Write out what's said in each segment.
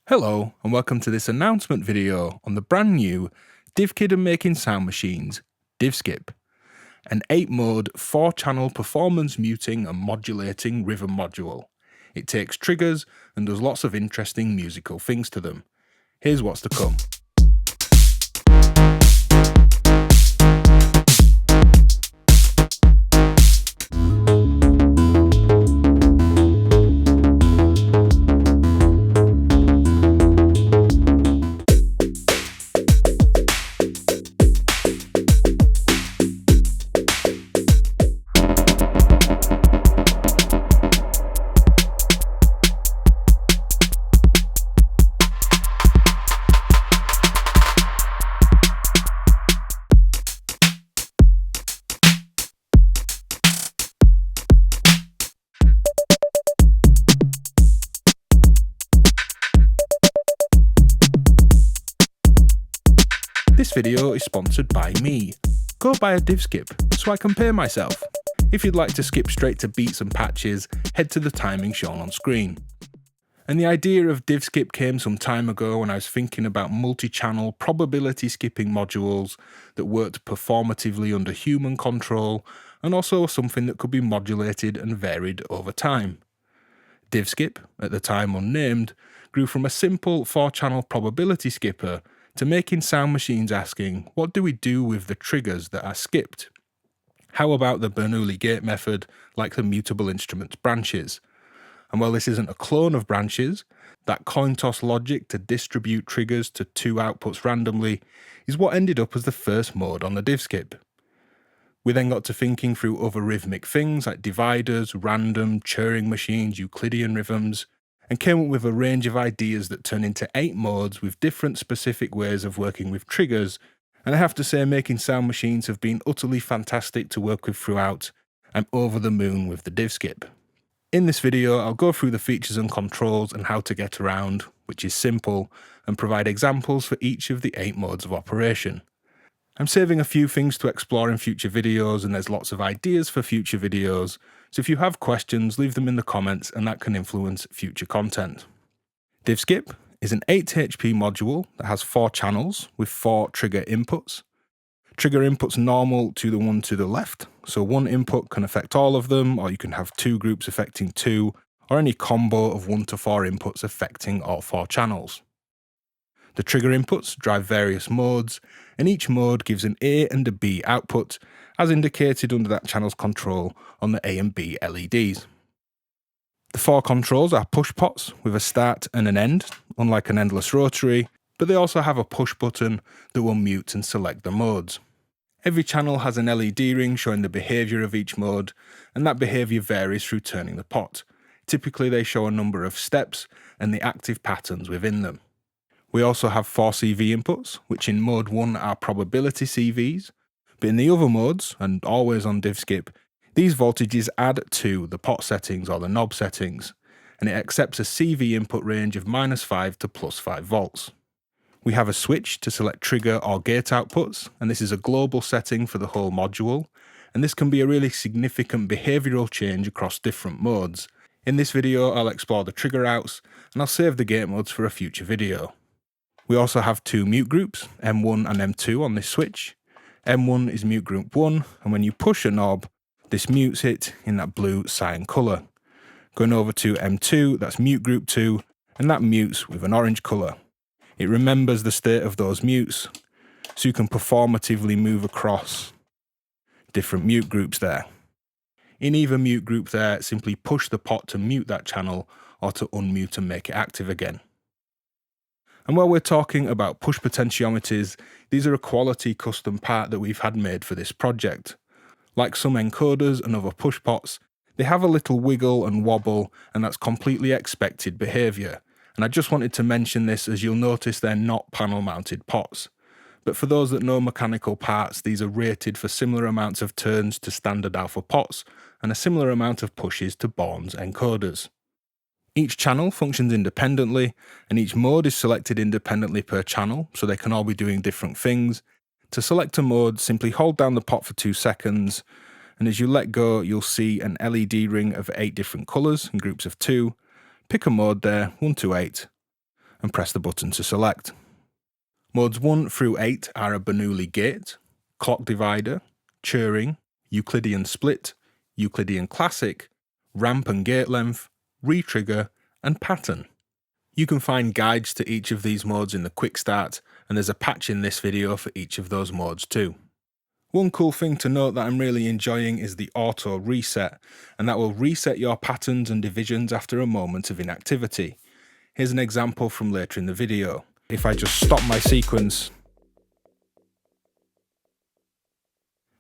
Hello and welcome to this announcement video on the brand new DivKid Making Sound Machines, DivSkip, an 8-mode 4-channel performance muting and modulating rhythm module. It takes triggers and does lots of interesting musical things to them. Here's what's to come. This video is sponsored by me. Go buy a DivSkip so I compare myself. If you'd like to skip straight to beats and patches, head to the timing shown on screen. And the idea of DivSkip came some time ago when I was thinking about multi-channel probability skipping modules that worked performatively under human control, and also something that could be modulated and varied over time. DivSkip, at the time unnamed, grew from a simple 4-channel probability skipper to making sound machines asking, what do we do with the triggers that are skipped? How about the Bernoulli Gate method, like the mutable instruments branches? And while this isn't a clone of branches, that coin toss logic to distribute triggers to 2 outputs randomly is what ended up as the first mode on the DivSkip. We then got to thinking through other rhythmic things like dividers, random, Turing machines, Euclidean rhythms, and came up with a range of ideas that turn into 8 modes with different specific ways of working with triggers, and I have to say making sound machines have been utterly fantastic to work with throughout. I'm over the moon with the DivSkip. In this video I'll go through the features and controls and how to get around, which is simple, and provide examples for each of the 8 modes of operation. I'm saving a few things to explore in future videos, and there's lots of ideas for future videos, so if you have questions, leave them in the comments and that can influence future content. DivSkip is an 8 HP module that has 4 channels with 4 trigger inputs. Trigger inputs normal to the one to the left, so one input can affect all of them, or you can have 2 groups affecting 2, or any combo of 1 to 4 inputs affecting all 4 channels. The trigger inputs drive various modes, and each mode gives an A and a B output, as indicated under that channel's control on the A and B LEDs. The 4 controls are push pots with a start and an end, unlike an endless rotary, but they also have a push button that will mute and select the modes. Every channel has an LED ring showing the behaviour of each mode, and that behaviour varies through turning the pot. Typically they show a number of steps and the active patterns within them. We also have 4 CV inputs, which in mode 1 are probability CVs, but in the other modes, and always on DivSkip, these voltages add to the pot settings or the knob settings, and it accepts a CV input range of -5 to +5 volts. We have a switch to select trigger or gate outputs, and this is a global setting for the whole module, and this can be a really significant behavioural change across different modes. In this video I'll explore the trigger outs, and I'll save the gate modes for a future video. We also have 2 mute groups, M1 and M2 on this switch. M1 is mute group 1, and when you push a knob, this mutes it in that blue cyan colour. Going over to M2, that's mute group 2, and that mutes with an orange colour. It remembers the state of those mutes, so you can performatively move across different mute groups there. In either mute group there, simply push the pot to mute that channel or to unmute and make it active again. And while we're talking about push potentiometers, these are a quality custom part that we've had made for this project. Like some encoders and other push pots, they have a little wiggle and wobble, and that's completely expected behaviour. And I just wanted to mention this as you'll notice they're not panel mounted pots. But for those that know mechanical parts, these are rated for similar amounts of turns to standard alpha pots, and a similar amount of pushes to Bourne's encoders. Each channel functions independently, and each mode is selected independently per channel, so they can all be doing different things. To select a mode, simply hold down the pot for 2 seconds, and as you let go, you'll see an LED ring of 8 different colours in groups of 2. Pick a mode there, 1 to 8, and press the button to select. Modes 1 through 8 are a Bernoulli Gate, clock divider, Turing, Euclidean Split, Euclidean Classic, ramp and gate length, Retrigger and Pattern. You can find guides to each of these modes in the quick start, and there's a patch in this video for each of those modes too. One cool thing to note that I'm really enjoying is the auto reset, and that will reset your patterns and divisions after a moment of inactivity. Here's an example from later in the video. If I just stop my sequence,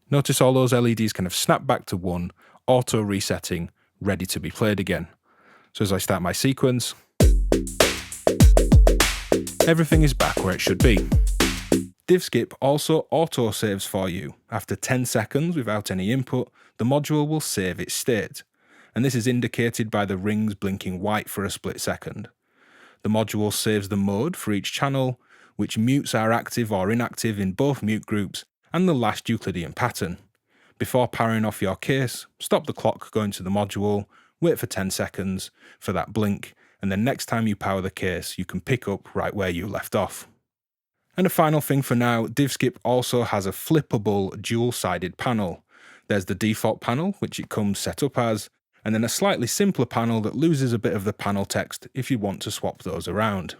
notice all those LEDs kind of snap back to 1, auto resetting, ready to be played again. So as I start my sequence, everything is back where it should be. DivSkip also auto-saves for you. After 10 seconds without any input, the module will save its state, and this is indicated by the rings blinking white for a split second. The module saves the mode for each channel, which mutes are active or inactive in both mute groups, and the last Euclidean pattern. Before powering off your case, stop the clock going to the module, wait for 10 seconds for that blink, and then next time you power the case, you can pick up right where you left off. And a final thing for now, DivSkip also has a flippable dual-sided panel. There's the default panel, which it comes set up as, and then a slightly simpler panel that loses a bit of the panel text if you want to swap those around.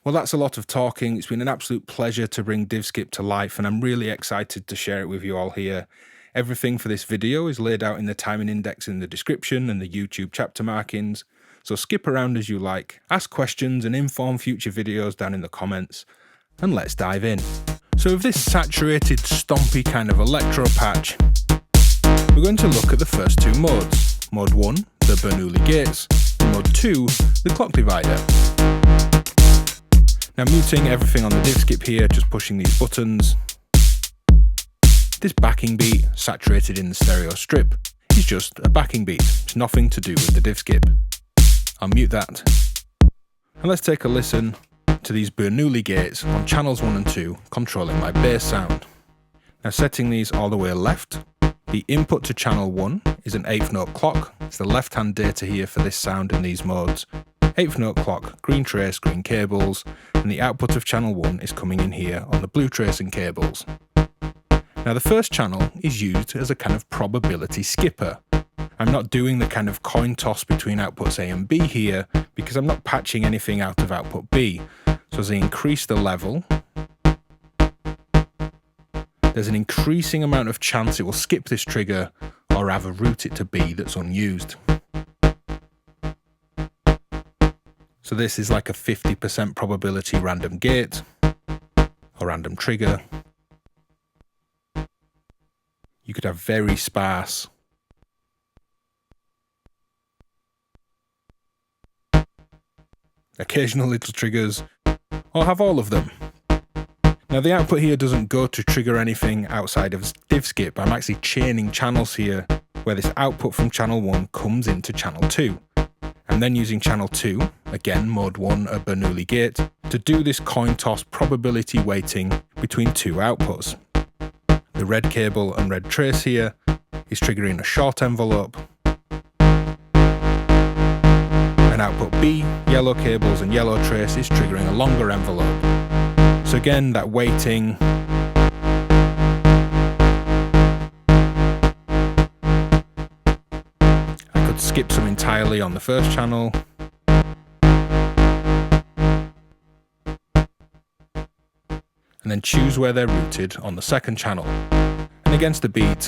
Well, that's a lot of talking. It's been an absolute pleasure to bring DivSkip to life, and I'm really excited to share it with you all here. Everything for this video is laid out in the timing index in the description and the YouTube chapter markings, so skip around as you like, ask questions and inform future videos down in the comments. And let's dive in. So with this saturated, stompy kind of electro patch, we're going to look at the first two modes. Mode 1, the Bernoulli Gates, and Mode 2, the clock divider. Now muting everything on the DivSkip here, just pushing these buttons. This backing beat, saturated in the stereo strip, is just a backing beat. It's nothing to do with the DivSkip. I'll mute that. And let's take a listen to these Bernoulli Gates on channels 1 and 2, controlling my bass sound. Now setting these all the way left, the input to channel 1 is an 8th note clock. It's the left hand data here for this sound in these modes. 8th note clock, green trace, green cables, and the output of channel 1 is coming in here on the blue tracing cables. Now the first channel is used as a kind of probability skipper. I'm not doing the kind of coin toss between outputs A and B here because I'm not patching anything out of output B. So as I increase the level, there's an increasing amount of chance it will skip this trigger or rather route it to B that's unused. So this is like a 50% probability random gate or random trigger. You could have very sparse occasional little triggers, or have all of them. Now the output here doesn't go to trigger anything outside of DivSkip. I'm actually chaining channels here where this output from channel 1 comes into channel 2. I'm then using channel 2, again mode 1 a Bernoulli Gate, to do this coin toss probability weighting between two outputs. The red cable and red trace here is triggering a short envelope, and output B, yellow cables and yellow trace is triggering a longer envelope. So again, that weighting I could skip some entirely on the first channel. And then choose where they're routed on the second channel. And against the beat,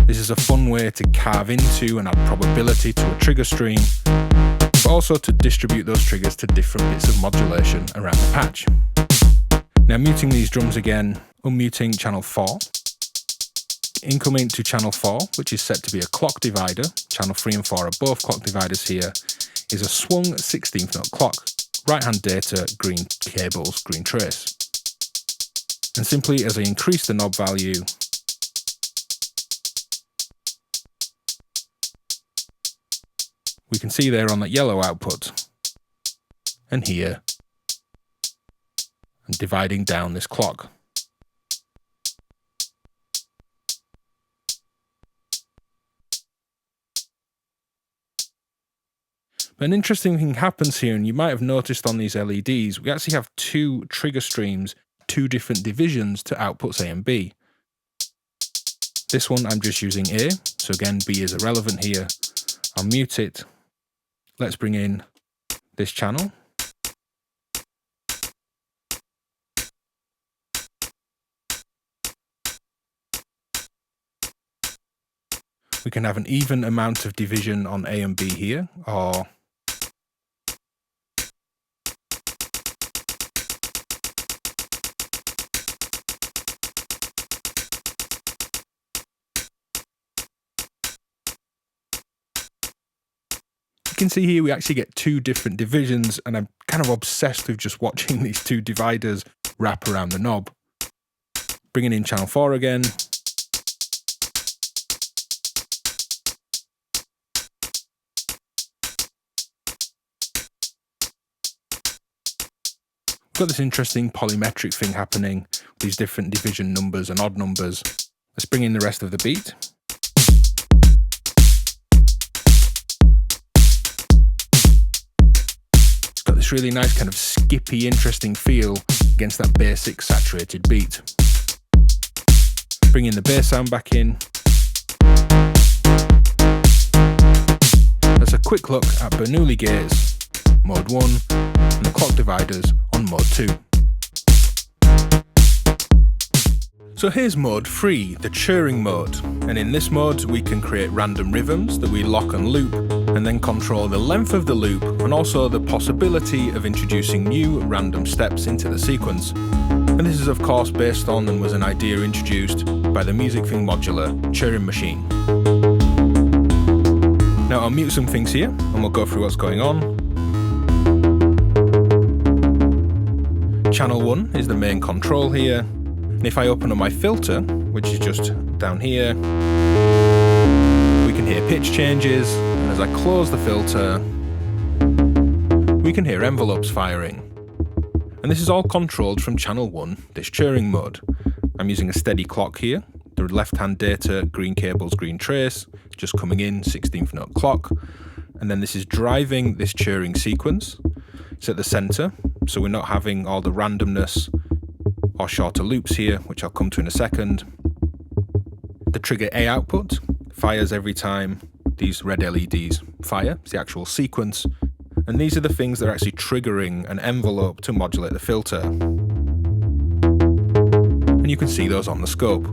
this is a fun way to carve into and add probability to a trigger stream, but also to distribute those triggers to different bits of modulation around the patch. Now muting these drums again, unmuting channel 4, incoming to channel 4, which is set to be a clock divider. Channel 3 and 4 are both clock dividers here, is a swung 16th note clock. Right hand data, green cables, green trace. And simply as I increase the knob value, we can see there on that yellow output, and here, and dividing down this clock. But an interesting thing happens here, and you might have noticed on these LEDs, we actually have two trigger streams, two different divisions to outputs A and B. This one I'm just using A, so again B is irrelevant here. I'll mute it. Let's bring in this channel. We can have an even amount of division on A and B here, or you can see here we actually get two different divisions, and I'm kind of obsessed with just watching these two dividers wrap around the knob. Bringing in channel 4 again. We've got this interesting polymetric thing happening, these different division numbers and odd numbers. Let's bring in the rest of the beat. It's got this really nice kind of skippy, interesting feel against that basic saturated beat. Bring in the bass sound back in. That's a quick look at Bernoulli Gates, mode 1, and the clock dividers on mode 2. So here's mode 3, the Turing mode, and in this mode we can create random rhythms that we lock and loop, and then control the length of the loop and also the possibility of introducing new random steps into the sequence. And this is of course based on and was an idea introduced by the music thing modular Turing machine. Now I'll mute some things here and we'll go through what's going on. Channel 1 is the main control here, and if I open up my filter, which is just down here, we can hear pitch changes, and as I close the filter, we can hear envelopes firing. And this is all controlled from channel 1, this Turing mode. I'm using a steady clock here, the left-hand data, green cables, green trace, just coming in, 16th note clock, and then this is driving this Turing sequence. It's at the center, so we're not having all the randomness or shorter loops here, which I'll come to in a second. The trigger A output fires every time these red LEDs fire. It's the actual sequence, and these are the things that are actually triggering an envelope to modulate the filter. And you can see those on the scope.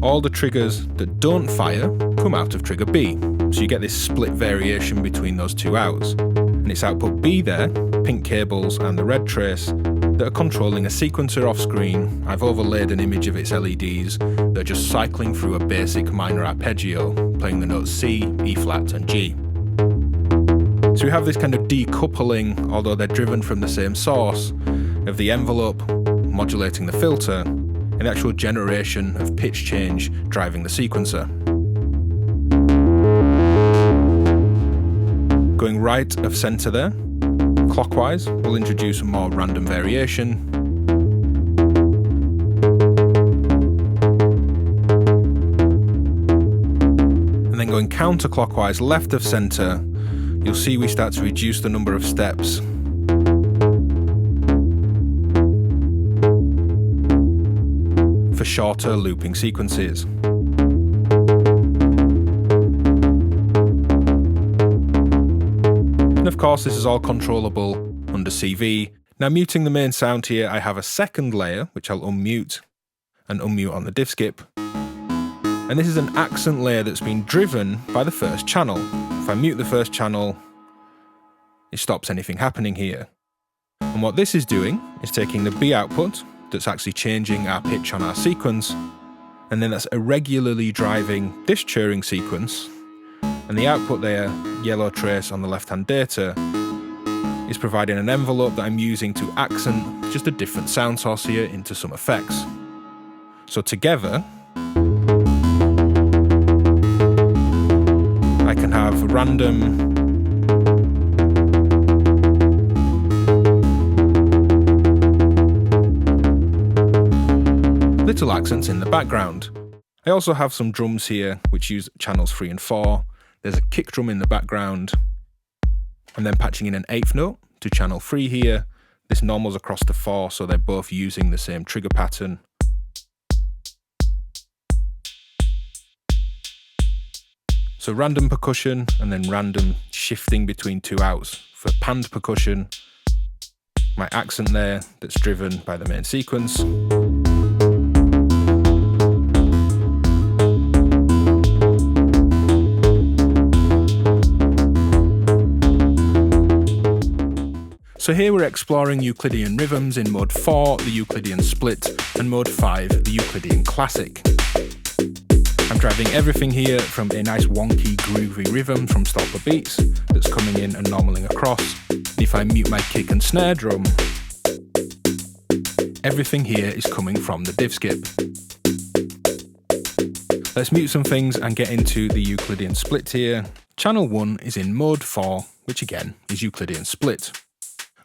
All the triggers that don't fire come out of trigger B, so you get this split variation between those two outs. And it's output B there, pink cables and the red trace, that are controlling a sequencer off screen. I've overlaid an image of its LEDs that are just cycling through a basic minor arpeggio, playing the notes C, E flat and G. So we have this kind of decoupling, although they're driven from the same source, of the envelope modulating the filter, and the actual generation of pitch change driving the sequencer. Going right of center there, clockwise, will introduce more random variation. And then going counterclockwise left of center, you'll see we start to reduce the number of steps. For shorter looping sequences. And of course this is all controllable under CV. Now muting the main sound here, I have a second layer which I'll unmute and unmute on the DivSkip. And this is an accent layer that's been driven by the first channel. If I mute the first channel, it stops anything happening here. And what this is doing is taking the B output that's actually changing our pitch on our sequence, and then that's irregularly driving this Turing sequence, and the output there, yellow trace on the left-hand data, is providing an envelope that I'm using to accent just a different sound source here into some effects. So together, I can have random little accents in the background. I also have some drums here which use channels 3 and 4. There's a kick drum in the background. I'm then patching in an 8th note to channel 3 here. This normals across to 4, so they're both using the same trigger pattern. So random percussion and then random shifting between 2 outs for panned percussion. My accent there that's driven by the main sequence. So here we're exploring Euclidean rhythms in mode 4, the Euclidean Split, and mode 5, the Euclidean Classic. I'm driving everything here from a nice wonky groovy rhythm from stopper beats that's coming in and normaling across. And if I mute my kick and snare drum, everything here is coming from the DivSkip. Let's mute some things and get into the Euclidean Split here. Channel 1 is in mode 4, which again is Euclidean Split.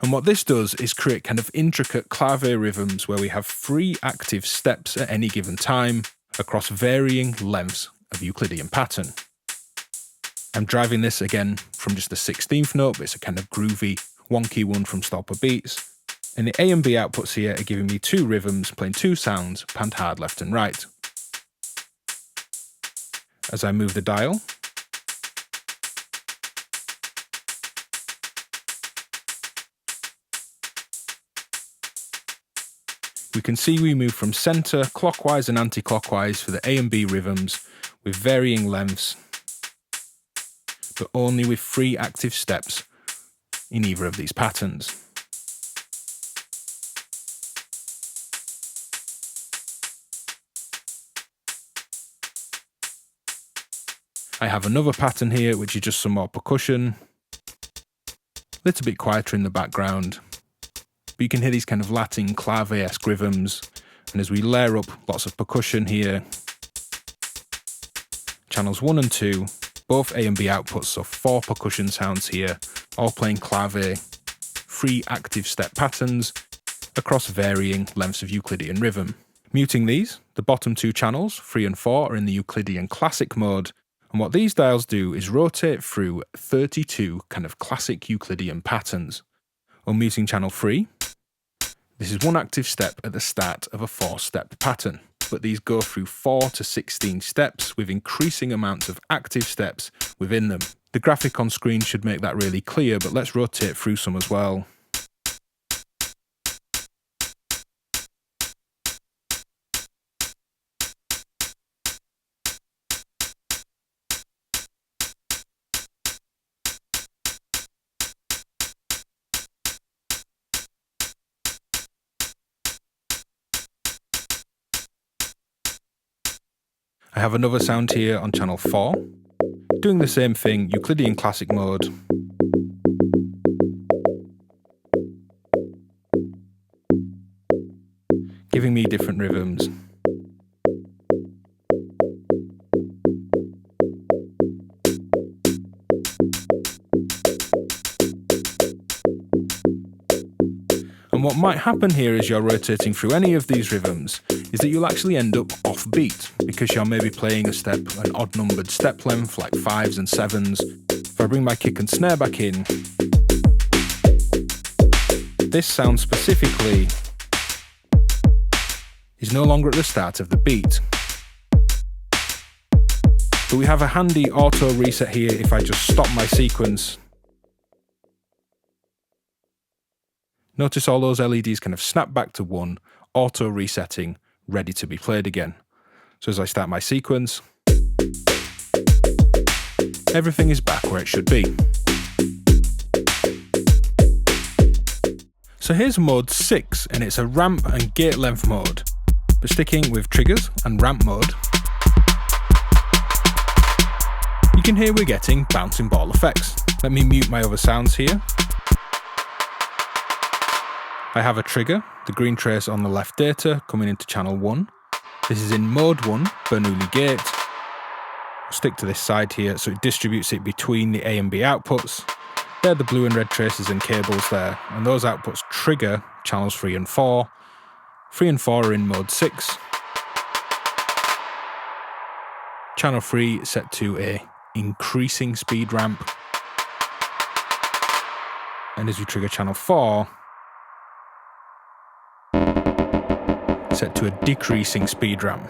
And what this does is create kind of intricate clave rhythms where we have 3 active steps at any given time across varying lengths of Euclidean pattern. I'm driving this again from just a 16th note, but it's a kind of groovy, wonky one from stopper beats. And the A and B outputs here are giving me 2 rhythms playing 2 sounds, panned hard left and right. As I move the dial, we can see we move from center, clockwise and anti-clockwise for the A and B rhythms with varying lengths, but only with 3 active steps in either of these patterns. I have another pattern here which is just some more percussion, a little bit quieter in the background. But you can hear these kind of Latin clave-esque rhythms, and as we layer up lots of percussion here, channels 1 and 2, both A and B outputs, so 4 percussion sounds here, all playing clave, 3 active step patterns across varying lengths of Euclidean rhythm. Muting these, the bottom 2 channels, 3 and 4, are in the Euclidean Classic mode, and what these dials do is rotate through 32 kind of classic Euclidean patterns. Unmuting channel 3, this is 1 active step at the start of a 4-step pattern, but these go through 4 to 16 steps with increasing amounts of active steps within them. The graphic on screen should make that really clear, but let's rotate through some as well. I have another sound here on channel 4, doing the same thing, Euclidean Classic mode. Giving me different rhythms. And what might happen here as you're rotating through any of these rhythms is that you'll actually end up off beat because you're maybe playing a step, an odd numbered step length like 5s and 7s. If I bring my kick and snare back in, this sound specifically is no longer at the start of the beat. But we have a handy auto reset here if I just stop my sequence. Notice all those LEDs kind of snap back to 1, auto resetting, ready to be played again. So as I start my sequence, everything is back where it should be. So here's mode 6, and it's a ramp and gate length mode, but sticking with triggers and ramp mode, you can hear we're getting bouncing ball effects. Let me mute my other sounds here. I have a trigger, the green trace on the left data, coming into channel 1. This is in mode 1, Bernoulli Gates. I'll stick to this side here so it distributes it between the A and B outputs. They're the blue and red traces and cables there, and those outputs trigger channels 3 and 4. 3 and 4 are in mode 6. Channel 3 set to a increasing speed ramp. and as we trigger channel 4, set to a decreasing speed ramp.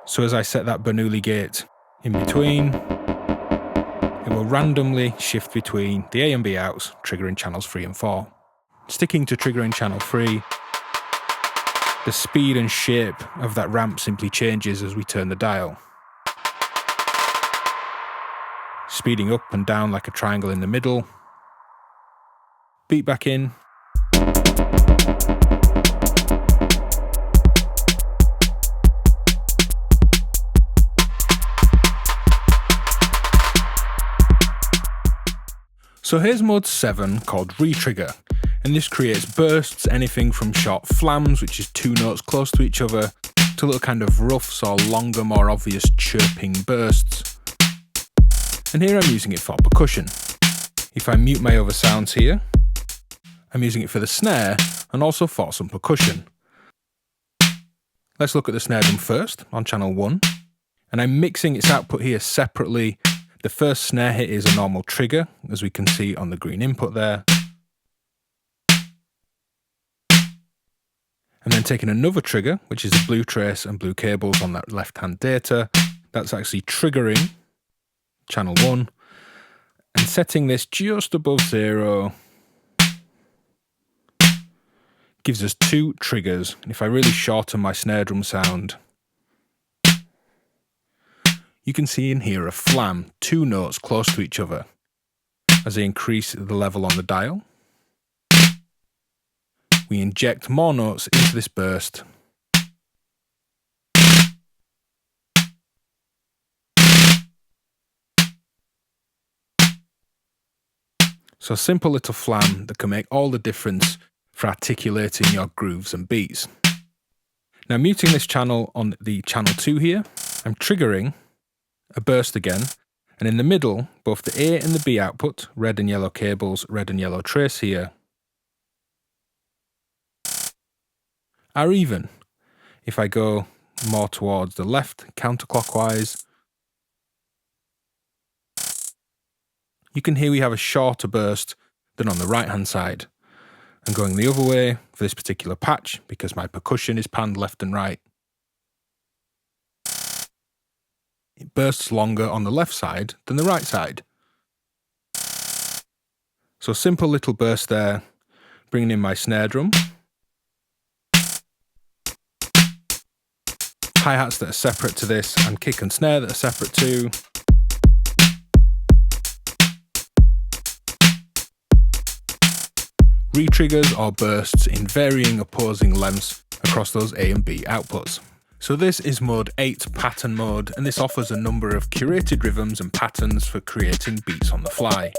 So as I set that Bernoulli gate in between, it will randomly shift between the A and B outs, triggering channels 3 and 4. Sticking to triggering channel 3, the speed and shape of that ramp simply changes as we turn the dial. Speeding up and down like a triangle in the middle. Beat back in. So here's mode 7 called Retrigger, and this creates bursts, anything from short flams, which is 2 notes close to each other, to little kind of roughs or longer, more obvious chirping bursts. And here I'm using it for percussion. If I mute my other sounds here, I'm using it for the snare and also for some percussion. Let's look at the snare drum first on channel 1, and I'm mixing its output here separately. The first snare hit is a normal trigger, as we can see on the green input there. And then taking another trigger, which is the blue trace and blue cables on that left-hand data, that's actually triggering channel 1, and setting this just above 0 gives us 2 triggers. And if I really shorten my snare drum sound, you can see in here a flam, 2 notes close to each other as I increase the level on the dial. We inject more notes into this burst. So a simple little flam that can make all the difference for articulating your grooves and beats. Now muting this channel on the channel 2 here, I'm triggering a burst again, and in the middle, both the A and the B output, red and yellow cables, red and yellow trace here, are even. If I go more towards the left, counterclockwise, you can hear we have a shorter burst than on the right hand side. And going the other way for this particular patch, because my percussion is panned left and right, it bursts longer on the left side than the right side. So simple little burst there, bringing in my snare drum. Hi-hats that are separate to this, and kick and snare that are separate too. Retriggers or bursts in varying opposing lengths across those A and B outputs. So this is mode 8 pattern mode, and this offers a number of curated rhythms and patterns for creating beats on the fly,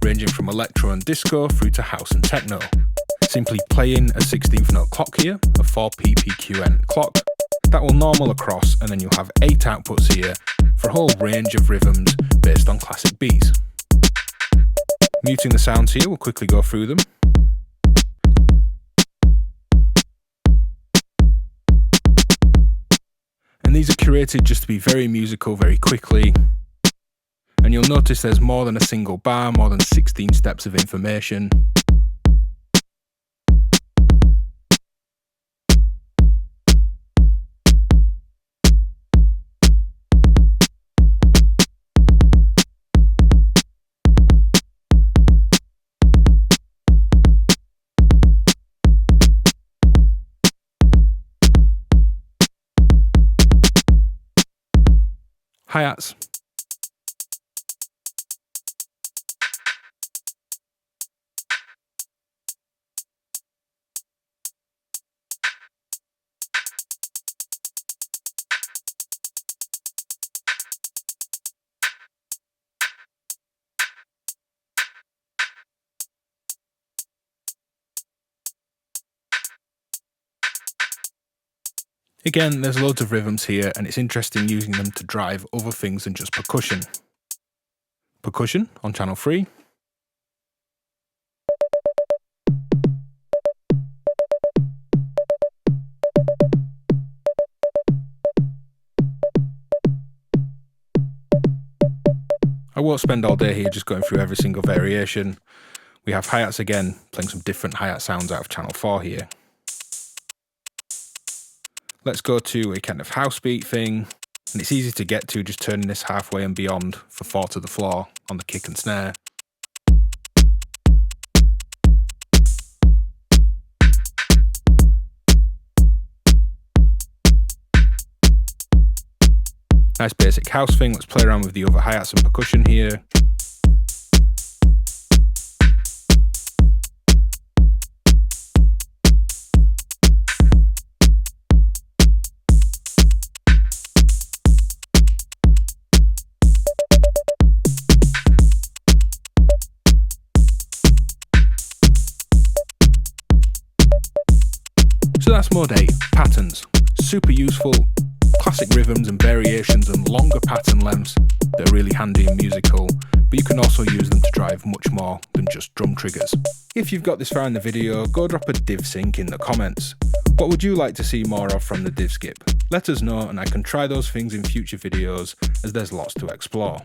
ranging from electro and disco through to house and techno. Simply playing a 16th note clock here, a 4 PPQN clock, that will normal across, and then you'll have 8 outputs here for a whole range of rhythms based on classic beats. Muting the sounds here, we'll quickly go through them. And these are curated just to be very musical very quickly. And you'll notice there's more than a single bar, more than 16 steps of information. Hi-hats. Again, there's loads of rhythms here, and it's interesting using them to drive other things than just percussion. Percussion on channel 3. I won't spend all day here just going through every single variation. We have hi-hats again, playing some different hi-hat sounds out of channel 4 here. Let's go to a kind of house beat thing, and it's easy to get to just turning this halfway and beyond for 4 to the floor on the kick and snare. Nice basic house thing. Let's play around with the other hi-hats and percussion here. So that's mode 8, patterns. Super useful. Classic rhythms and variations and longer pattern lengths. They're really handy and musical, but you can also use them to drive much more than just drum triggers. If you've got this far in the video, go drop a div sync in the comments. What would you like to see more of from the DivSkip? Let us know and I can try those things in future videos, as there's lots to explore.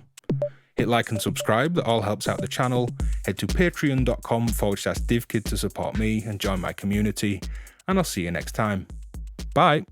Hit like and subscribe, that all helps out the channel. Head to patreon.com/DivKid to support me and join my community, and I'll see you next time. Bye!